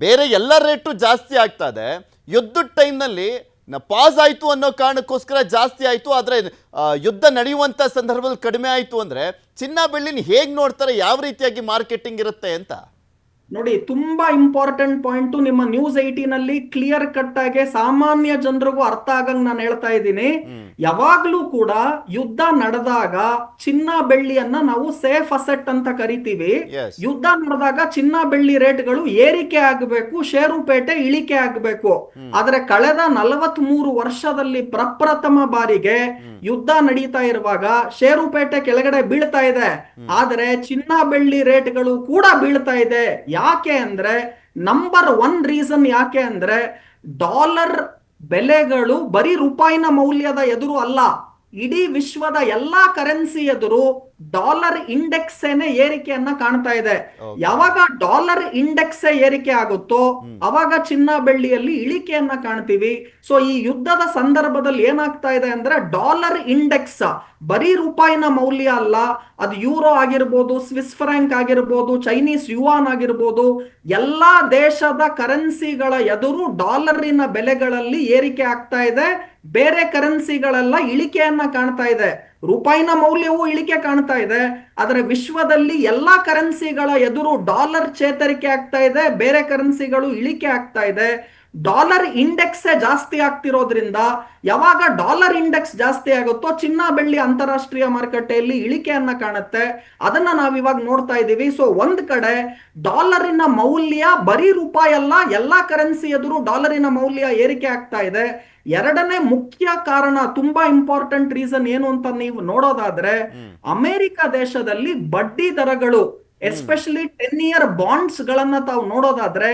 ಬೇರೆ ಎಲ್ಲ ರೇಟು ಜಾಸ್ತಿ ಆಗ್ತಾ ಇದೆ. ಯುದ್ಧದ ಟೈಮ್ನಲ್ಲಿ ಪಾಸ್ ಆಯಿತು ಅನ್ನೋ ಕಾರಣಕ್ಕೋಸ್ಕರ ಜಾಸ್ತಿ ಆಯಿತು. ಆದರೆ ಯುದ್ಧ ನಡೆಯುವಂಥ ಸಂದರ್ಭದಲ್ಲಿ ಕಡಿಮೆ ಆಯಿತು ಅಂದರೆ ಚಿನ್ನ ಬೆಳ್ಳಿನ ಹೇಗೆ ನೋಡ್ತಾರೆ, ಯಾವ ರೀತಿಯಾಗಿ ಮಾರ್ಕೆಟಿಂಗ್ ಇರುತ್ತೆ ಅಂತ ನೋಡಿ. ತುಂಬಾ ಇಂಪಾರ್ಟೆಂಟ್ ಪಾಯಿಂಟ್ ನಿಮ್ಮ ನ್ಯೂಸ್ 18 ಅಲ್ಲಿ ಕ್ಲಿಯರ್ ಕಟ್ ಆಗಿ ಸಾಮಾನ್ಯ ಜನರಿಗೂ ಅರ್ಥ ಆಗಂಗ್ ನಾನು ಹೇಳ್ತಾ ಇದ್ದೀನಿ. ಯಾವಾಗ್ಲೂ ಕೂಡ ಯುದ್ಧ ನಡೆದಾಗ ಚಿನ್ನ ಬೆಳ್ಳಿಯನ್ನ ನಾವು ಸೇಫ್ ಅಸೆಟ್ ಅಂತ ಕರಿತೀವಿ. ಯುದ್ಧ ನಡೆದಾಗ ಚಿನ್ನ ಬೆಳ್ಳಿ ರೇಟ್ಗಳು ಏರಿಕೆ ಆಗಬೇಕು, ಷೇರುಪೇಟೆ ಇಳಿಕೆ ಆಗಬೇಕು. ಆದ್ರೆ ಕಳೆದ 43 ವರ್ಷದಲ್ಲಿ ಪ್ರಪ್ರಥಮ ಬಾರಿಗೆ ಯುದ್ಧ ನಡೀತಾ ಇರುವಾಗ ಷೇರುಪೇಟೆ ಕೆಳಗಡೆ ಬೀಳ್ತಾ ಇದೆ, ಆದ್ರೆ ಚಿನ್ನ ಬೆಳ್ಳಿ ರೇಟ್ಗಳು ಕೂಡ ಬೀಳ್ತಾ ಇದೆ. ಯಾಕೆ ಅಂದ್ರೆ ನಂಬರ್ 1 ರೀಸನ್ ಯಾಕೆ ಅಂದ್ರೆ ಡಾಲರ್ ಬೆಲೆಗಳು ಬರೀ ರೂಪಾಯಿನ ಮೌಲ್ಯದ ಎದುರು ಅಲ್ಲ, ಇಡೀ ವಿಶ್ವದ ಎಲ್ಲಾ ಕರೆನ್ಸಿ ಎದುರು ಡಾಲರ್ ಇಂಡೆಕ್ಸ್ ಏರಿಕೆಯನ್ನ ಕಾಣ್ತಾ ಇದೆ. ಯಾವಾಗ ಡಾಲರ್ ಇಂಡೆಕ್ಸ್ ಏರಿಕೆ ಆಗುತ್ತೋ ಅವಾಗ ಚಿನ್ನ ಬೆಳ್ಳಿಯಲ್ಲಿ ಇಳಿಕೆಯನ್ನ ಕಾಣ್ತೀವಿ. ಸೊ ಈ ಯುದ್ಧದ ಸಂದರ್ಭದಲ್ಲಿ ಏನಾಗ್ತಾ ಇದೆ ಅಂದ್ರೆ ಡಾಲರ್ ಇಂಡೆಕ್ಸ್ ಬರೀ ರೂಪಾಯಿನ ಮೌಲ್ಯ ಅಲ್ಲ, ಅದು ಯೂರೋ ಆಗಿರ್ಬೋದು, ಸ್ವಿಸ್ ಫ್ರಾಂಕ್ ಆಗಿರ್ಬೋದು, ಚೈನೀಸ್ ಯುವಾನ್ ಆಗಿರ್ಬೋದು, ಎಲ್ಲಾ ದೇಶದ ಕರೆನ್ಸಿಗಳ ಎದುರು ಡಾಲರಿನ ಬೆಲೆಗಳಲ್ಲಿ ಏರಿಕೆ ಆಗ್ತಾ ಇದೆ. ಬೇರೆ ಕರೆನ್ಸಿಗಳೆಲ್ಲ ಇಳಿಕೆಯನ್ನ ಕಾಣ್ತಾ ಇದೆ. ರೂಪಾಯಿನ ಮೌಲ್ಯವೂ ಇಳಿಕೆ ಕಾಣ್ತಾ ಇದೆ, ಆದರೆ ವಿಶ್ವದಲ್ಲಿ ಎಲ್ಲಾ ಕರೆನ್ಸಿಗಳ ಎದುರು ಡಾಲರ್ ಚೇತರಿಕೆ ಆಗ್ತಾ ಇದೆ, ಬೇರೆ ಕರೆನ್ಸಿಗಳು ಇಳಿಕೆ ಆಗ್ತಾ ಇದೆ. ಡಾಲರ್ ಇಂಡೆಕ್ಸ್ ಜಾಸ್ತಿ ಆಗ್ತಿರೋದ್ರಿಂದ ಯಾವಾಗ ಡಾಲರ್ ಇಂಡೆಕ್ಸ್ ಜಾಸ್ತಿ ಆಗುತ್ತೋ ಚಿನ್ನ ಬೆಳ್ಳಿ ಅಂತಾರಾಷ್ಟ್ರೀಯ ಮಾರುಕಟ್ಟೆಯಲ್ಲಿ ಇಳಿಕೆಯನ್ನ ಕಾಣುತ್ತೆ. ಅದನ್ನ ನಾವಿವಾಗ ನೋಡ್ತಾ ಇದ್ದೀವಿ. ಸೊ ಒಂದ್ ಕಡೆ ಡಾಲರಿನ ಮೌಲ್ಯ ಬರೀ ರೂಪಾಯಿ ಅಲ್ಲ, ಎಲ್ಲಾ ಕರೆನ್ಸಿ ಎದುರು ಡಾಲರಿನ ಮೌಲ್ಯ ಏರಿಕೆ ಆಗ್ತಾ ಇದೆ. ಎರಡನೇ ಮುಖ್ಯ ಕಾರಣ, ತುಂಬಾ ಇಂಪಾರ್ಟೆಂಟ್ ರೀಸನ್ ಏನು ಅಂತ ನೀವು ನೋಡೋದಾದ್ರೆ, ಅಮೆರಿಕ ದೇಶದಲ್ಲಿ ಬಡ್ಡಿ ದರಗಳು ಎಸ್ಪೆಷಲಿ 10 ಇಯರ್ ಬಾಂಡ್ಸ್ ಗಳನ್ನ ತಾವು ನೋಡೋದಾದ್ರೆ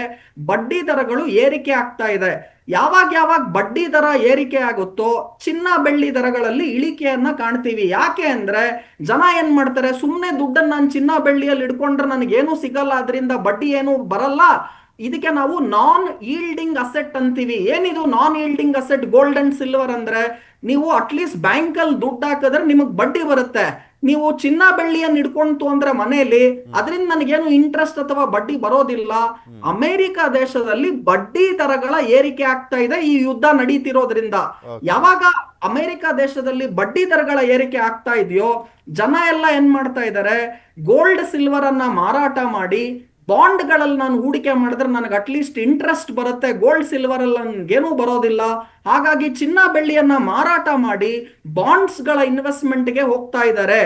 ಬಡ್ಡಿ ದರಗಳು ಏರಿಕೆ ಆಗ್ತಾ ಇದೆ. ಯಾವಾಗ ಬಡ್ಡಿ ದರ ಏರಿಕೆ ಆಗುತ್ತೋ ಚಿನ್ನ ಬೆಳ್ಳಿ ದರಗಳಲ್ಲಿ ಇಳಿಕೆಯನ್ನ ಕಾಣ್ತೀವಿ. ಯಾಕೆ ಅಂದ್ರೆ ಜನ ಏನ್ ಮಾಡ್ತಾರೆ, ಸುಮ್ಮನೆ ದುಡ್ಡನ್ನ ನಾನು ಚಿನ್ನ ಬೆಳ್ಳಿಯಲ್ಲಿ ಇಟ್ಕೊಂಡ್ರೆ ನನಗೇನು ಸಿಗಲ್ಲ, ಅದರಿಂದ ಬಡ್ಡಿ ಏನು ಬರಲ್ಲ, ಇದಕ್ಕೆ ನಾವು ನಾನ್ ಈಲ್ಡಿಂಗ್ ಅಸೆಟ್ ಅಂತೀವಿ. ಏನಿದು non yielding asset? Gold and silver ಅಂದ್ರೆ ನೀವು ಅಟ್ಲೀಸ್ಟ್ ಬ್ಯಾಂಕ್ ಅಲ್ಲಿ ದುಡ್ಡು ಹಾಕಿದ್ರೆ ನಿಮಗ್ ಬಡ್ಡಿ ಬರುತ್ತೆ. ನೀವು ಚಿನ್ನ ಬೆಳ್ಳಿಯನ್ನು ಇಟ್ಕೊಂತು ಅಂದ್ರೆ ಮನೆಯಲ್ಲಿ ಅದರಿಂದ ನನಗೇನು ಇಂಟ್ರೆಸ್ಟ್ ಅಥವಾ ಬಡ್ಡಿ ಬರೋದಿಲ್ಲ. ಅಮೆರಿಕ ದೇಶದಲ್ಲಿ ಬಡ್ಡಿ ದರಗಳ ಏರಿಕೆ ಆಗ್ತಾ ಇದೆ ಈ ಯುದ್ಧ ನಡೀತಿರೋದ್ರಿಂದ. ಯಾವಾಗ ಅಮೆರಿಕ ದೇಶದಲ್ಲಿ ಬಡ್ಡಿ ದರಗಳ ಏರಿಕೆ ಆಗ್ತಾ ಇದೆಯೋ ಜನ ಎಲ್ಲ ಏನ್ ಮಾಡ್ತಾ ಇದ್ದಾರೆ, ಗೋಲ್ಡ್ ಸಿಲ್ವರ್ ಅನ್ನ ಮಾರಾಟ ಮಾಡಿ ಬಾಂಡ್ಗಳಲ್ಲಿ ನಾನು ಹೂಡಿಕೆ ಮಾಡಿದ್ರೆ ನನಗೆ ಅಟ್ಲೀಸ್ಟ್ ಇಂಟ್ರೆಸ್ಟ್ ಬರುತ್ತೆ, ಗೋಲ್ಡ್ ಸಿಲ್ವರ್ ಅಲ್ಲಿ ನನಗೇನೂ ಬರೋದಿಲ್ಲ. ಹಾಗಾಗಿ ಚಿನ್ನ ಬೆಳ್ಳಿಯನ್ನ ಮಾರಾಟ ಮಾಡಿ ಬಾಂಡ್ಸ್ ಗಳ ಇನ್ವೆಸ್ಟ್ಮೆಂಟ್ಗೆ ಹೋಗ್ತಾ ಇದ್ದಾರೆ.